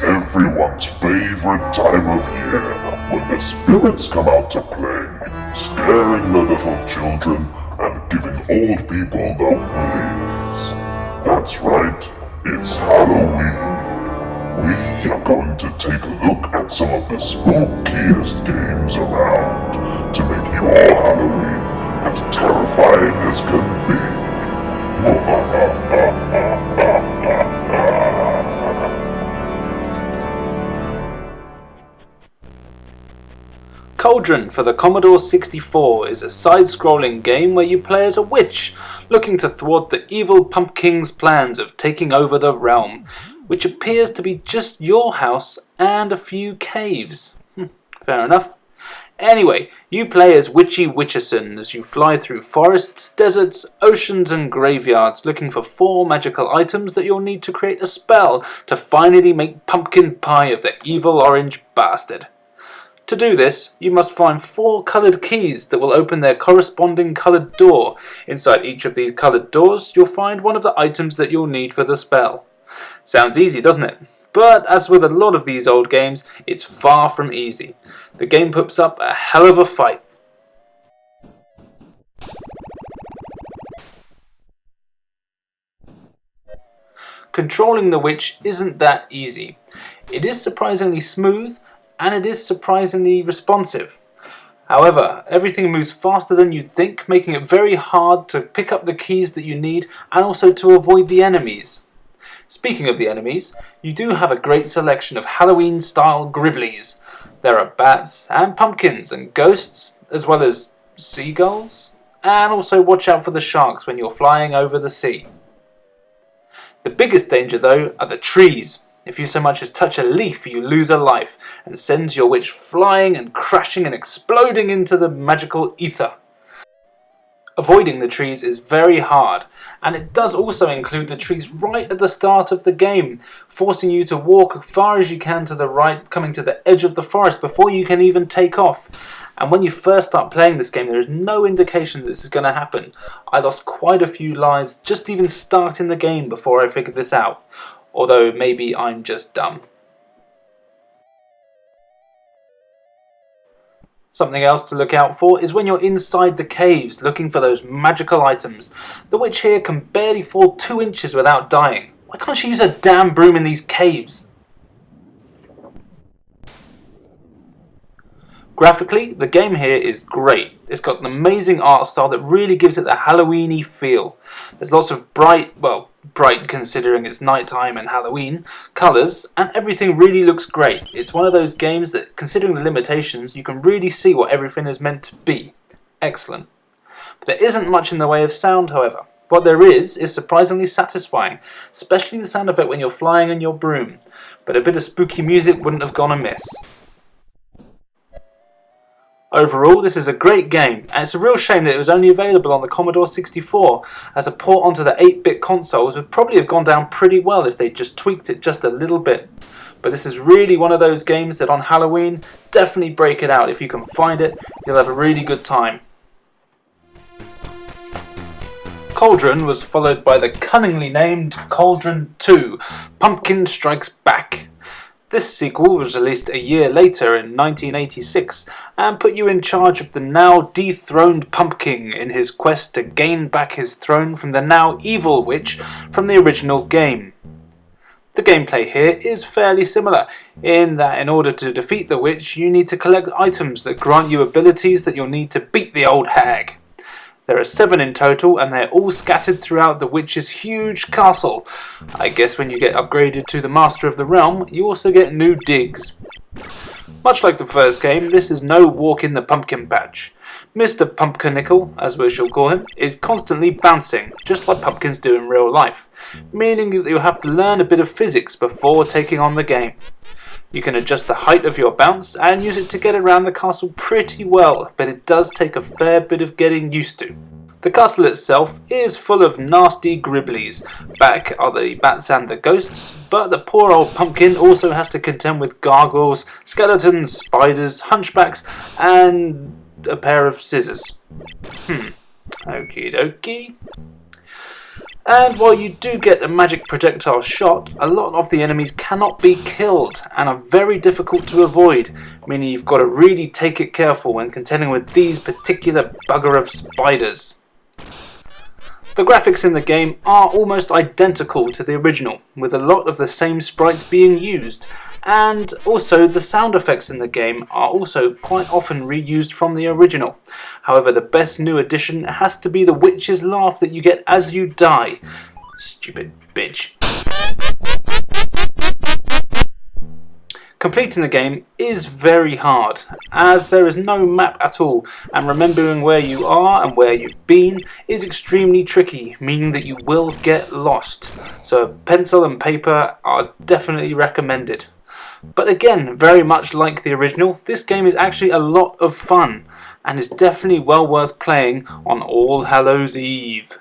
everyone's favorite time of year when the spirits come out to play, scaring the little children and giving old people the willies. That's right, it's Halloween. We are going to take a look at some of the spookiest games around to make your Halloween as terrifying as can be. Cauldron for the Commodore 64 is a side-scrolling game where you play as a witch, looking to thwart the evil Pumpkin's plans of taking over the realm, which appears to be just your house and a few caves. Fair enough. Anyway, you play as Witchy Witcherson as you fly through forests, deserts, oceans and graveyards looking for 4 magical items that you'll need to create a spell to finally make pumpkin pie of the evil orange bastard. To do this, you must find 4 coloured keys that will open their corresponding coloured door. Inside each of these coloured doors, you'll find one of the items that you'll need for the spell. Sounds easy, doesn't it? But as with a lot of these old games, it's far from easy. The game puts up a hell of a fight. Controlling the witch isn't that easy. It is surprisingly smooth, and it is surprisingly responsive. However, everything moves faster than you'd think, making it very hard to pick up the keys that you need and also to avoid the enemies. Speaking of the enemies, you do have a great selection of Halloween-style gribblies. There are bats and pumpkins and ghosts, as well as seagulls, and also watch out for the sharks when you're flying over the sea. The biggest danger though are the trees. If you so much as touch a leaf, you lose a life, and sends your witch flying and crashing and exploding into the magical ether. Avoiding the trees is very hard, and it does also include the trees right at the start of the game, forcing you to walk as far as you can to the right, coming to the edge of the forest before you can even take off. And when you first start playing this game, there is no indication that this is going to happen. I lost quite a few lives just even starting the game before I figured this out. Although maybe I'm just dumb. Something else to look out for is when you're inside the caves looking for those magical items. The witch here can barely fall 2 inches without dying. Why can't she use a damn broom in these caves? Graphically, the game here is great. It's got an amazing art style that really gives it the Halloween-y feel. There's lots of bright considering it's nighttime and Halloween, colours, and everything really looks great. It's one of those games that, considering the limitations, you can really see what everything is meant to be. Excellent. But there isn't much in the way of sound, however. What there is surprisingly satisfying, especially the sound effect when you're flying in your broom. But a bit of spooky music wouldn't have gone amiss. Overall, this is a great game, and it's a real shame that it was only available on the Commodore 64, as a port onto the 8-bit consoles would probably have gone down pretty well if they just tweaked it just a little bit. But this is really one of those games that on Halloween, definitely break it out. If you can find it, you'll have a really good time. Cauldron was followed by the cunningly named Cauldron 2, Pumpkin Strikes Back. This sequel was released a year later in 1986 and put you in charge of the now dethroned Pumpkin in his quest to gain back his throne from the now evil witch from the original game. The gameplay here is fairly similar, in that in order to defeat the witch you need to collect items that grant you abilities that you'll need to beat the old hag. There are 7 in total, and they're all scattered throughout the witch's huge castle. I guess when you get upgraded to the Master of the Realm, you also get new digs. Much like the first game, this is no walk in the pumpkin patch. Mr. Pumpkinnickel, as we shall call him, is constantly bouncing, just like pumpkins do in real life, meaning that you'll have to learn a bit of physics before taking on the game. You can adjust the height of your bounce and use it to get around the castle pretty well, but it does take a fair bit of getting used to. The castle itself is full of nasty gribblies. Back are the bats and the ghosts, but the poor old pumpkin also has to contend with gargoyles, skeletons, spiders, hunchbacks, and a pair of scissors. Okie dokie. And while you do get a magic projectile shot, a lot of the enemies cannot be killed and are very difficult to avoid, meaning you've got to really take it careful when contending with these particular bugger of spiders. The graphics in the game are almost identical to the original, with a lot of the same sprites being used, and also the sound effects in the game are also quite often reused from the original. However, the best new addition has to be the witch's laugh that you get as you die. Stupid bitch. Completing the game is very hard, as there is no map at all, and remembering where you are and where you've been is extremely tricky, meaning that you will get lost. So pencil and paper are definitely recommended. But again, very much like the original, this game is actually a lot of fun, and is definitely well worth playing on All Hallows Eve.